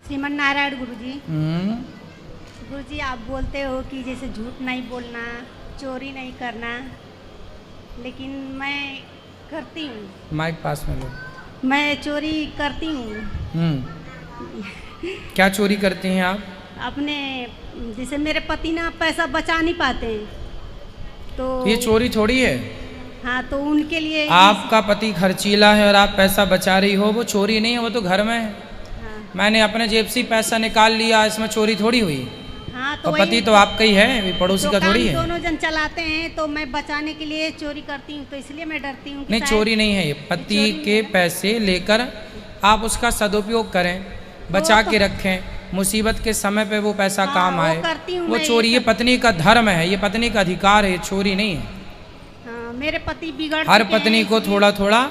श्रीमन नारायण गुरुजी। गुरुजी आप बोलते हो कि जैसे झूठ नहीं बोलना, चोरी नहीं करना, लेकिन मैं करती हूँ। माइक पास में लो। मैं चोरी करती हूँ। क्या चोरी करती हैं आप? अपने जैसे मेरे पति ना पैसा बचा नहीं पाते हैं तो ये चोरी थोड़ी है। हाँ, तो उनके लिए आपका पति खर्चीला है और आप पैसा बचा रही हो, वो चोरी नहीं है, वो तो घर में है। हाँ, मैंने अपने जेब से पैसा निकाल लिया, इसमें चोरी थोड़ी हुई। हाँ, तो और पति तो आपका ही है, भी पड़ोसी का थोड़ी है। दोनों जन चलाते हैं तो मैं बचाने के लिए चोरी करती हूँ, तो इसलिए मैं डरती हूँ। नहीं, चोरी नहीं है, ये पति के पैसे लेकर आप उसका सदुपयोग करें, बचा के रखें, मुसीबत के समय पे वो पैसा काम आए, वो चोरी, ये पत्नी का धर्म है, ये पत्नी का अधिकार है, ये चोरी नहीं है। हाँ, मेरे पति बिगड़ हर पत्नी को थोड़ा थोड़ा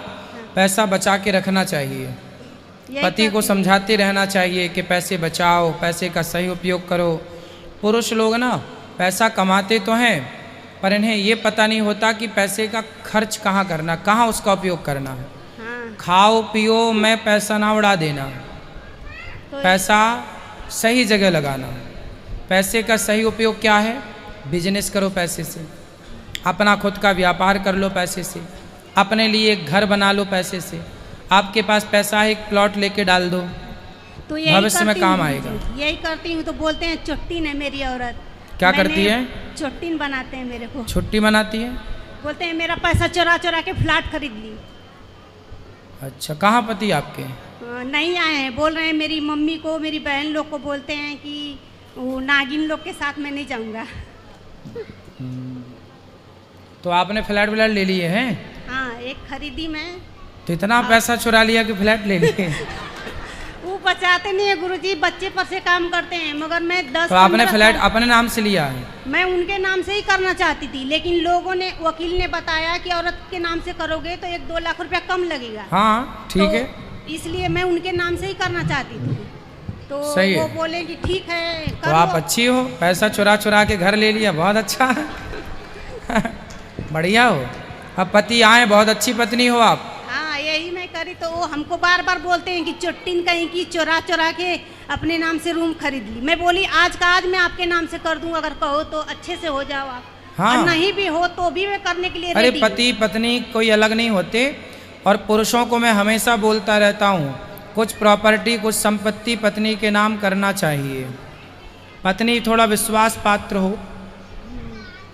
पैसा बचा के रखना चाहिए। पति को समझाते रहना चाहिए कि पैसे बचाओ, पैसे का सही उपयोग करो। पुरुष लोग ना पैसा कमाते तो हैं, पर इन्हें ये पता नहीं होता कि पैसे का खर्च कहाँ करना, कहाँ उसका उपयोग करना है। हाँ, खाओ पियो में पैसा ना उड़ा देना, तो पैसा सही जगह लगाना। पैसे का सही उपयोग क्या है? बिजनेस करो पैसे से, अपना खुद का व्यापार कर लो पैसे से, अपने लिए एक घर बना लो पैसे से। आपके पास पैसा है, एक प्लॉट लेके डाल दो, तो भविष्य में काम आएगा। यही करती हूँ। तो बोलते हैं चुट्टीन है मेरी औरत। क्या करती है? चुट्टीन बनाते हैं मेरे को। छुट्टी मनाती है? बोलते हैं मेरा पैसा चुरा चुरा के फ्लैट खरीद ली। अच्छा, कहाँ पति आपके? नहीं आए हैं, बोल रहे हैं मेरी मम्मी को, मेरी बहन लोग को बोलते हैं कि वो नागिन लोग के साथ मैं नहीं जाऊँगा। तो आपने फ्लैट व्लैट ले लिए हैं? हाँ, एक खरीदी मैं। तो इतना पैसा चुरा लिया कि फ्लैट ले लिए? वो बचाते नहीं है गुरुजी, बच्चे पर से काम करते हैं, मगर मैं 10। तो आपने फ्लैट अपने नाम से लिया है? मैं उनके नाम से ही करना चाहती थी, लेकिन लोगों ने, वकील ने बताया कि औरत के नाम से करोगे तो 1-2 लाख रुपया कम लगेगा। हाँ ठीक है, इसलिए मैं उनके नाम से ही करना चाहती थी। तो सही वो है। बोले कि ठीक है तो आप अच्छी हो, पैसा चुरा चुरा के घर ले लिया, बहुत अच्छा है। बढ़िया हो। अब पति आए, बहुत अच्छी पत्नी हो आप। हाँ, यही मैं करी। तो वो हमको बार बार बोलते हैं कि चुट्टिन कहीं की चुरा चुरा के अपने नाम से रूम खरीद ली। मैं बोली आज का आज मैं आपके नाम से कर दूं, अगर कहो तो अच्छे से हो जाओ आप। हाँ, और नहीं भी हो तो भी मैं करने के लिए अरे रेडी पति पत्नी कोई अलग नहीं होते। और पुरुषों को मैं हमेशा बोलता रहता हूँ, कुछ प्रॉपर्टी, कुछ संपत्ति पत्नी के नाम करना चाहिए। पत्नी थोड़ा विश्वास पात्र हो।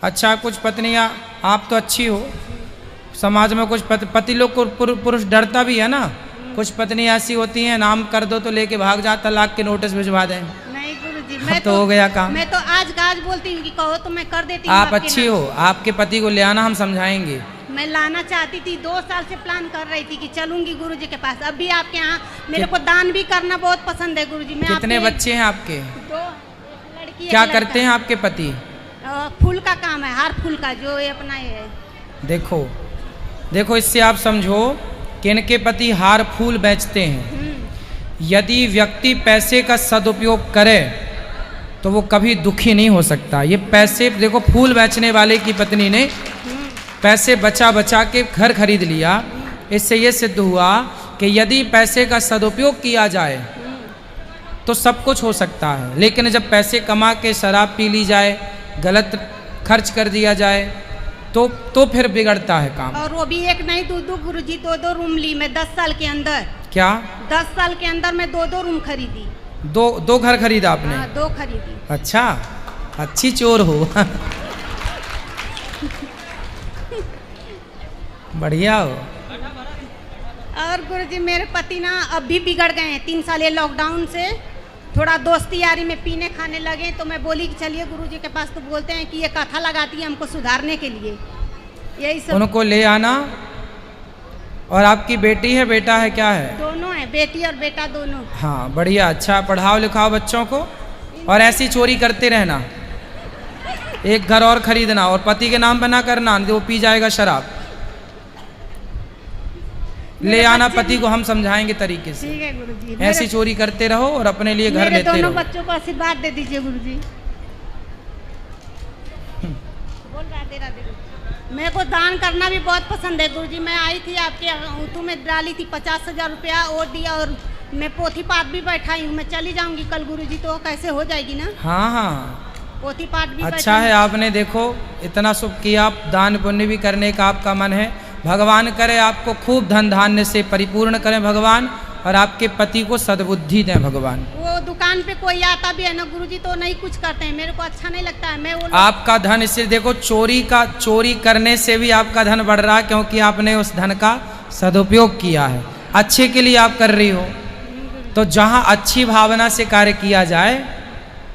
अच्छा, कुछ पत्नियाँ, आप तो अच्छी हो, समाज में कुछ पति लोग को पुरुष डरता भी है ना। कुछ पत्नी ऐसी होती हैं, नाम कर दो तो लेके भाग जा, तलाक के नोटिस भिजवा दें। नहीं गुरुजी, मैं तो हो गया काम। मैं तो आज का आज बोलती हूँ कि कहो तो मैं कर देती हूँ। आप अच्छी हो, आपके पति को ले आना, हम समझाएंगे। मैं लाना चाहती थी, 2 साल से प्लान कर रही थी कि चलूंगी गुरुजी के पास। अब भी आपके यहाँ मेरे को दान भी करना बहुत पसंद है गुरुजी। मैं कितने बच्चे हैं आपके? 2 लड़की। क्या करते हैं आपके पति? फूल का काम है, हर फूल का, जो ये अपना ये है। देखो देखो, इससे आप समझो कि इनके पति हार फूल बेचते हैं। यदि व्यक्ति पैसे का सदुपयोग करे तो वो कभी दुखी नहीं हो सकता। ये पैसे, देखो फूल बेचने वाले की पत्नी ने पैसे बचा बचा के घर खरीद लिया। इससे ये सिद्ध हुआ कि यदि पैसे का सदुपयोग किया जाए तो सब कुछ हो सकता है। लेकिन जब पैसे कमा के शराब पी ली जाए, गलत खर्च कर दिया जाए, तो फिर बिगड़ता है काम। और वो भी एक नहीं, 2 गुरुजी, 2 रूम ली मैं 10 साल के अंदर। क्या? 10 साल के अंदर मैं 2 रूम खरीदी। दो घर खरीदा आपने? हाँ, 2 खरीदी। अच्छा, अच्छी चोर हो। बढ़िया हो। और गुरुजी मेरे पति ना अब भी बिगड़ गए हैं। 3 साल ये लॉकडाउन से थोड़ा दोस्ती यारी में पीने खाने लगे। तो मैं बोली कि चलिए गुरुजी के पास। तो बोलते हैं कि ये कथा लगाती है हमको सुधारने के लिए। यही सब। उनको ले आना। और आपकी बेटी है, बेटा है, क्या है? दोनों है, बेटी और बेटा दोनों। हाँ, बढ़िया। अच्छा, पढ़ाओ लिखाओ बच्चों को, और ऐसी चोरी करते रहना। एक घर और खरीदना और पति के नाम पे ना करना, वो पी जाएगा शराब। ले आना पति को, हम समझाएंगे तरीके से। ठीक है गुरुजी। ऐसी चोरी करते रहो और अपने लिए घर लेते रहो। दोनों बच्चों को आशीर्वाद दे दीजिए गुरुजी। बोल राधे राधे। मेरे को दान करना भी बहुत पसंद है गुरुजी। मैं आई थी आपके ऊँटू में, डाली थी 50,000 रुपया और दिया, और मैं पोथी पाठ भी बैठाई हूँ, मैं चली जाऊंगी कल गुरुजी, तो कैसे हो जाएगी ना। हाँ हाँ, पोथी पाठ भी अच्छा है आपने देखो इतना शुभ किया, दान पुण्य भी करने का आपका मन है। भगवान करे आपको खूब धन धान्य से परिपूर्ण करें भगवान, और आपके पति को सद्बुद्धि दें भगवान। वो दुकान पे कोई आता भी है ना गुरुजी तो नहीं कुछ करते हैं, मेरे को अच्छा नहीं लगता है। मैं वो आपका धन इससे देखो चोरी करने से भी आपका धन बढ़ रहा है, क्योंकि आपने उस धन का सदुपयोग किया है, अच्छे के लिए आप कर रही हो। तो जहाँ अच्छी भावना से कार्य किया जाए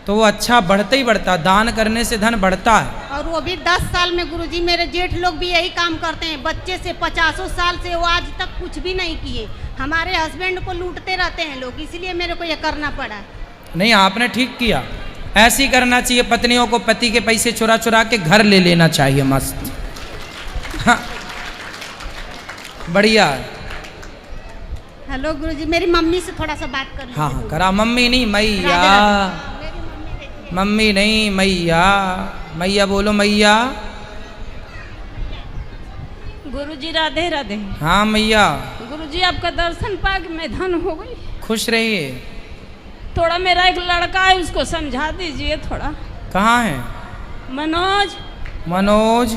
तो वो अच्छा बढ़ता ही बढ़ता, दान करने से धन बढ़ता है। और वो भी 10 साल में गुरुजी, मेरे जेठ लोग भी यही काम करते हैं, बच्चे से 50 साल से वो आज तक कुछ भी नहीं किए। हमारे हस्बैंड को लूटते रहते हैं लोग, इसलिए मेरे को ये करना पड़ा। नहीं आपने ठीक किया, ऐसे ही करना चाहिए। पत्नियों को पति के पैसे चुरा चुरा के घर ले लेना चाहिए, मस्त। हाँ बढ़िया। हेलो गुरुजी, मेरी मम्मी से थोड़ा सा बात कर। हाँ हाँ करा, मम्मी नहीं मैया, मम्मी नहीं मैया, मैया बोलो मैया। गुरुजी राधे राधे। हाँ मैया। गुरुजी आपका दर्शन पा के मैं धन हो गई। खुश रहिए। थोड़ा मेरा एक लड़का है, उसको समझा दीजिए थोड़ा। कहाँ है? मनोज। मनोज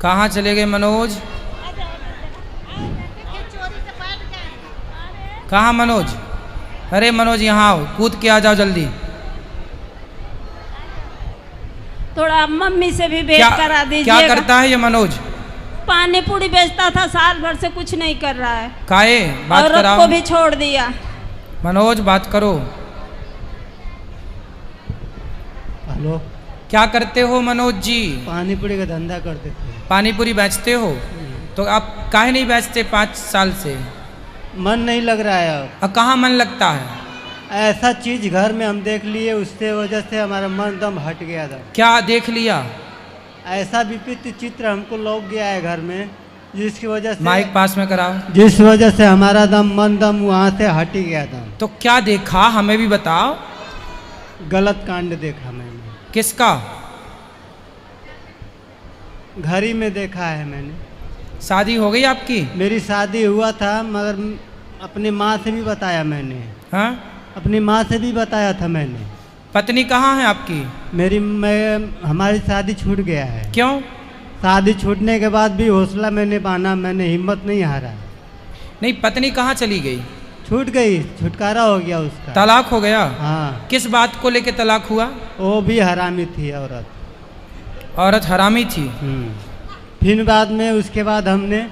कहाँ चले गए? मनोज कहाँ? मनोज, अरे मनोज यहाँ आओ, कूद के आ जाओ जल्दी। थोड़ा मम्मी से भी भेंट करा दीजिए। क्या करता है ये मनोज? पानी पूरी बेचता था, साल भर से कुछ नहीं कर रहा है। काहे बात कराओ। को भी छोड़ दिया। मनोज बात करो। हेलो, क्या करते हो मनोज जी? पानी पूरी का धंधा करते थे। पानी पूरी बेचते हो? तो आप काहे नहीं बेचते 5 साल से? मन नहीं लग रहा है अब। कहाँ मन लगता है? ऐसा चीज घर में हम देख लिए, उससे वजह से हमारा मन दम हट गया था। क्या देख लिया? ऐसा विपरीत चित्र हमको लौक गया है घर में, जिसकी वजह से माइक पास में कराओ। जिस वजह से हमारा मन दम वहाँ से हट ही गया था। तो क्या देखा हमें भी बताओ। गलत कांड देखा मैंने। किसका? घर ही में देखा है मैंने। शादी हो गई आपकी? मेरी शादी हुआ था, मगर अपनी माँ से भी बताया मैंने। हाँ अपनी माँ से भी बताया था मैंने। पत्नी कहाँ है आपकी? हमारी शादी छूट गया है। क्यों? शादी छूटने के बाद भी हौसला मैंने बांधा, मैंने हिम्मत नहीं हारा। नहीं पत्नी कहाँ चली गई? छूट गई, छुटकारा हो गया उसका। तलाक हो गया? हाँ। किस बात को लेके तलाक हुआ? वो भी हरामी थी औरत। औरत हरामी थी? फिर बाद में उसके बाद हमने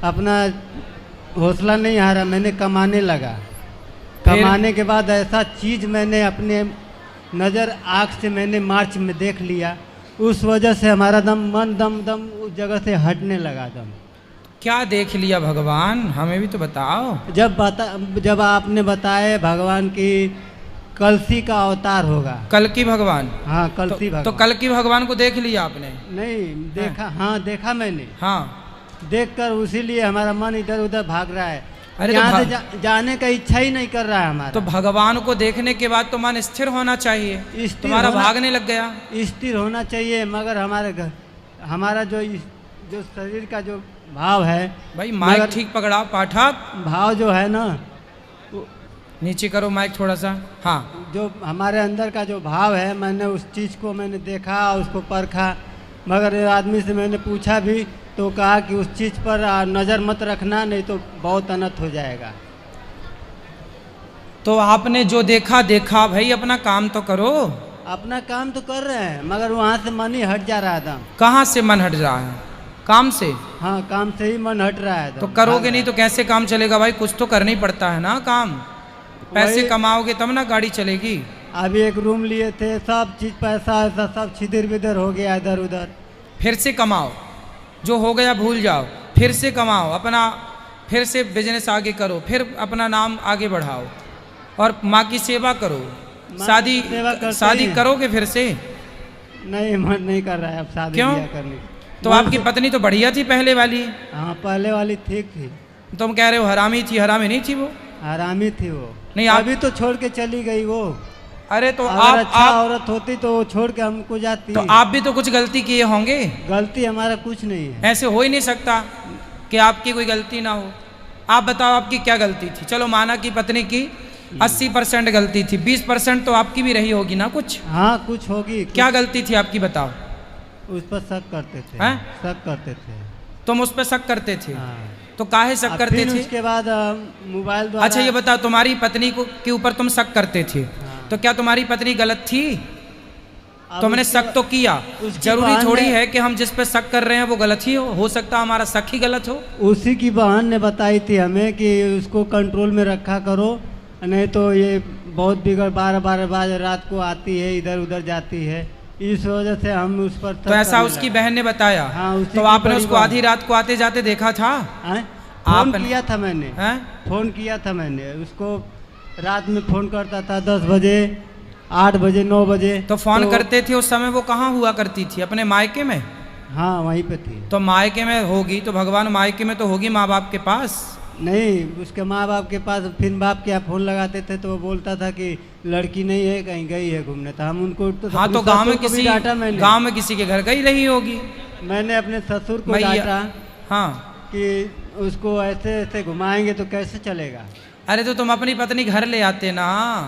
अपना हौसला नहीं हारा, मैंने कमाने लगा। कमाने के बाद ऐसा चीज मैंने अपने नज़र आँख से मैंने मार्च में देख लिया, उस वजह से हमारा मन दम उस जगह से हटने लगा दम। क्या देख लिया भगवान, हमें भी तो बताओ। जब आपने बताए भगवान की कलसी का अवतार होगा। कल की भगवान? हाँ कलसी भगवान। तो कल की भगवान को देख लिया आपने? नहीं देखा। हाँ देखा मैंने। हाँ देखकर उसीलिए हमारा मन इधर उधर भाग रहा है। अरे यहाँ से जाने का इच्छा ही नहीं कर रहा है हमारा। तो भगवान को देखने के बाद तो मन स्थिर होना चाहिए, तुम्हारा भागने लग गया। स्थिर होना चाहिए, मगर हमारा जो शरीर का जो भाव है। भाई माइक ठीक पकड़ाओ पाठक। भाव जो है ना, नीचे करो माइक थोड़ा सा। हाँ जो हमारे अंदर का जो भाव है, मैंने उस चीज़ को मैंने देखा, उसको परखा। मगर आदमी से मैंने पूछा भी तो कहा कि उस चीज़ पर नज़र मत रखना, नहीं तो बहुत अनर्थ हो जाएगा। तो आपने जो देखा भाई, अपना काम तो करो। अपना काम तो कर रहे हैं, मगर वहाँ से मन ही हट जा रहा था। कहाँ से मन हट रहा है? काम से? हाँ काम से ही मन हट रहा है। तो करोगे नहीं तो कैसे काम चलेगा भाई? कुछ तो करना ही पड़ता है ना काम। पैसे कमाओगे तब ना गाड़ी चलेगी। अभी एक रूम लिए थे, सब चीज पैसा ऐसा सब छिदर बिदर हो गया इधर उधर। फिर से कमाओ, जो हो गया भूल जाओ, फिर से कमाओ, अपना फिर से बिजनेस आगे करो, फिर अपना नाम आगे बढ़ाओ और माँ की सेवा करो। शादी करोगे फिर से? नहीं मन नहीं कर रहा है अब शादी। क्यों? करने। तो आपकी पत्नी तो बढ़िया थी पहले वाली। हाँ पहले वाली ठीक थी। तुम कह रहे हो हरामी थी? हरामी नहीं थी वो। हरामी थी वो। नहीं अभी तो छोड़ के चली गई वो। अरे तो अगर आप औरत होती तो वो छोड़ के हमको जाती। तो आप भी तो कुछ गलती किए होंगे। गलती हमारा कुछ नहीं है। ऐसे हो ही नहीं सकता कि आपकी कोई गलती ना हो। आप बताओ आपकी क्या गलती थी? चलो माना कि पत्नी की 80% गलती थी, 20% तो आपकी भी रही होगी ना कुछ? हाँ कुछ होगी। क्या गलती थी आपकी बताओ? उस पर शक करते थे। हैं? शक करते थे। तुम उस पर शक करते थे? हाँ। तो काहे शक अब करते फिर थे? उसके बाद मोबाइल द्वारा। अच्छा ये बताओ, तुम्हारी पत्नी को के ऊपर तुम शक करते थे, तो क्या तुम्हारी पत्नी गलत थी? अब तुमने उसके- शक तो किया, उसकी जरूरी बहन थोड़ी ने- है कि हम जिस पे शक कर रहे हैं वो गलत ही हो सकता है हमारा शक ही गलत हो। उसी की बहन ने बताई थी हमें कि उसको कंट्रोल में रखा करो, नहीं तो ये बहुत बिगड़ 12-12 बजे रात को आती है, इधर उधर जाती है। इस वजह से हम उस पर तो ऐसा उसकी बहन ने बताया? हाँ, उसी तो की आपने बड़ी उसको बहन। आधी रात को आते जाते देखा था? फोन आपने- किया था मैंने। हैं? फोन किया था मैंने उसको, रात में फोन करता था 10 बजे, 8 बजे, 9 बजे। तो फोन करते थे उस समय वो कहाँ हुआ करती थी? अपने मायके में? हाँ वहीं पे थी। तो मायके में होगी तो भगवान मायके में तो होगी माँ बाप के पास। नहीं, उसके माँ बाप के पास फिर बाप के यहाँ फोन लगाते थे तो वो बोलता था कि लड़की नहीं है, कहीं गई है घूमने। तो हम उनको हाँ तो अपने गांव में ससुर को भी किसी डांटा मैंने। गांव में किसी के घर गई रही होगी। मैंने अपने ससुर को भैया- डांटा हाँ। कि उसको ऐसे ऐसे घुमाएंगे तो कैसे चलेगा। अरे तो तुम अपनी पत्नी घर ले आते ना,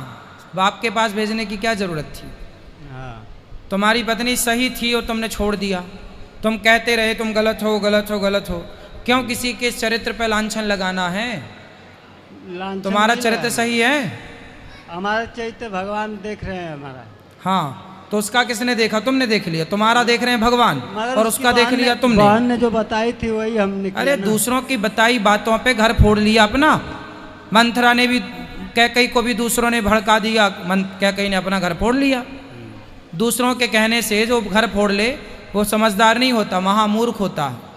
बाप के पास भेजने की क्या जरूरत थी? हाँ तुम्हारी पत्नी सही थी और तुमने छोड़ दिया। तुम कहते रहे तुम गलत हो गलत हो गलत हो। क्यों किसी के चरित्र पर लांछन लगाना है? लांछन तुम्हारा नहीं चरित्र लगाना। सही है? हमारा चरित्र भगवान देख रहे हैं हमारा। हाँ तो उसका किसने देखा? तुमने देख लिया। तुम्हारा देख रहे हैं भगवान मगर और उसकी उसका देख बहन लिया ने- तुमने। बहन ने जो बताई थी वही हमने किया अरे ना। दूसरों की बताई बातों पे घर फोड़ लिया अपना। मंथरा ने भी कैकई को भी दूसरों ने भड़का दिया, कैकई ने अपना घर फोड़ लिया। दूसरों के कहने से जो घर फोड़ ले वो समझदार नहीं होता, महामूर्ख होता है।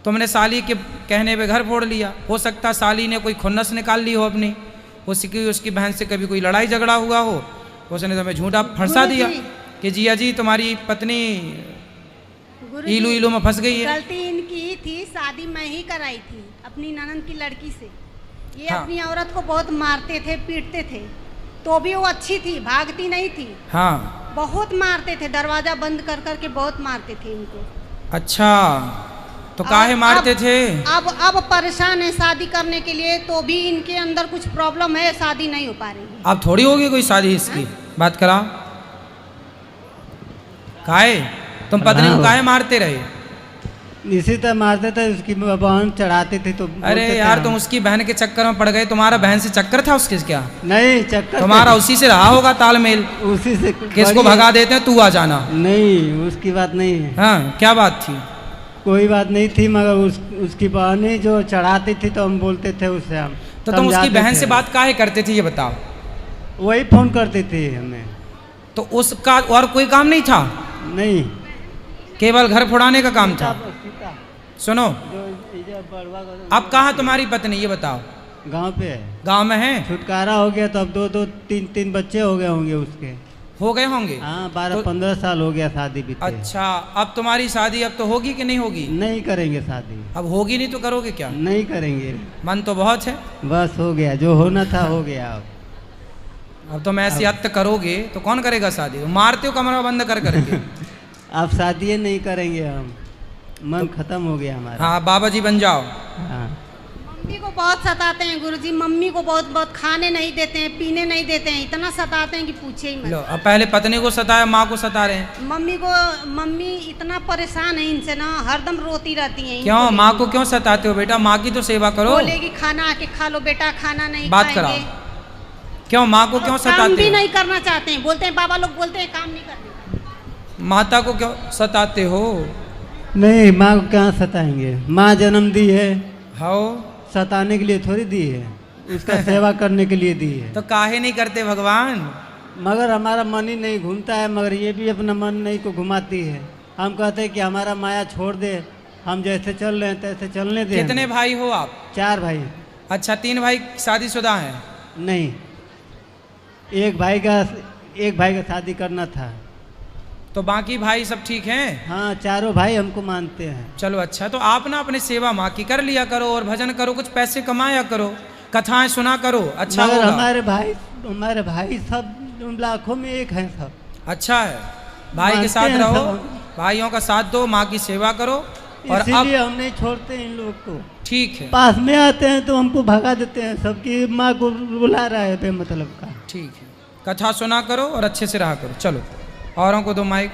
तुमने साली के कहने पे घर फोड़ लिया। हो सकता साली ने कोई खुन्नस निकाल ली हो अपनी, उसकी बहन से कभी कोई लड़ाई झगड़ा हुआ हो, उसने तुम्हें झूठा फंसा दिया कि जिया जी तुम्हारी पत्नी गुरुजी, इलू इलू में फंस गई है। गलती इनकी ही थी, शादी मैं ही कराई थी अपनी ननद की लड़की से। ये हाँ। अपनी औरत को बहुत मारते थे, पीटते थे, तो भी वो अच्छी थी, भागती नहीं थी। हाँ बहुत मारते थे, दरवाजा बंद कर कर के बहुत मारते थे इनको। अच्छा, तो काहे मारते थे? अब परेशान है शादी करने के लिए, तो भी इनके अंदर कुछ प्रॉब्लम है, शादी नहीं हो पा रही है। अब थोड़ी होगी कोई शादी इसकी, बात करा। काहे तुम पत्नी को हाँ। काहे मारते रहे? इसी तरह मारते थे, उसकी बहन चढ़ाती थी तो अरे बोलते थे यार हम। तुम उसकी बहन के चक्कर में पड़ गए। तुम्हारा बहन से चक्कर था उसके क्या? नहीं चक्कर तुम्हारा उसी से रहा होगा तालमेल। उसी से किसको बड़ी- भगा देते हैं तू आ जाना। नहीं उसकी बात नहीं है, हाँ क्या बात थी? कोई बात नहीं थी, मगर उसकी बहन ही जो चढ़ाती थी तो हम बोलते थे उससे, हम तो तुम उसकी समझाते बहन थे। से बात काहे करते थे ये बताओ? वही फोन करती थी हमें। तो उसका और कोई काम नहीं था, नहीं केवल घर फोड़ाने का काम था। सीता, सुनो, जो इधर बड़वा का- अब कहाँ तुम्हारी पत्नी ये बताओ? गांव पे है, गांव में है? छुटकारा हो गया तो अब 2-2 3-3 बच्चे हो गए होंगे उसके। हो गए होंगे। हाँ तो- 12-15 साल हो गया शादी बीते। अच्छा, अब तुम्हारी शादी अब तो होगी कि नहीं होगी? नहीं करेंगे शादी, अब होगी नहीं तो करोगे क्या? नहीं करेंगे, मन तो बहुत है। बस हो गया, जो होना था हो गया। अब तुम ऐसी हद तक करोगे तो कौन करेगा शादी? तुम मारते हो कमरा बंद कर करके। अब शादी नहीं करेंगे हम, मन खत्म हो गया हमारा। हाँ बाबा जी बन जाओ। हाँ मम्मी को बहुत सताते हैं गुरुजी, मम्मी को बहुत बहुत खाने नहीं देते हैं, पीने नहीं देते हैं, इतना सताते हैं कि पूछे ही लो मत। अब पहले पत्नी को सताया, माँ को सता रहे हैं। मम्मी इतना परेशान है इनसे ना, हरदम रोती रहती हैं। क्यों इनको माँ लेके। को क्यों सताते हो बेटा? माँ की तो सेवा करो। बोलेगी खाना आके खा लो बेटा, खाना नहीं बात खाएंगे। कराओ। क्यों माँ को क्यों और काम सताते भी हो? नहीं करना चाहते हैं, बोलते हैं बाबा लोग बोलते हैं काम नहीं करने। माता को क्यों सताते हो? नहीं, माँ को कहाँ सताएंगे, माँ जन्म दी है, हाओ सताने के लिए थोड़ी दी है, उसका सेवा करने के लिए दी है। तो काहे नहीं करते भगवान? मगर हमारा मन ही नहीं घूमता है, मगर ये भी अपना मन नहीं को घुमाती है। हम कहते हैं कि हमारा माया छोड़ दे, हम जैसे चल रहे हैं तैसे चलने दे। कितने भाई हो आप? 4 भाई। अच्छा 3 भाई शादीशुदा हैं? नहीं, एक भाई का शादी करना था। तो बाकी भाई सब ठीक हैं? हाँ, चारों भाई हमको मानते हैं। चलो अच्छा, तो आप ना अपने सेवा माँ की कर लिया करो और भजन करो, कुछ पैसे कमाया करो, कथाएं सुना करो, अच्छा मगर होगा। हमारे भाई सब लाखों में एक हैं सब। अच्छा है, भाई के मानते साथ हैं रहो, सब। भाइयों का साथ दो, माँ की सेवा करो। और इसीलिए अब हम नहीं छोड़ते इन लोग को। ठीक है, पास में आते हैं तो हमको भगा देते हैं, सबकी माँ को बुला रहा है बेमतलब का। ठीक है। कथा सुना करो और अच्छे से रहा करो। चलो, औरों को दो माइक।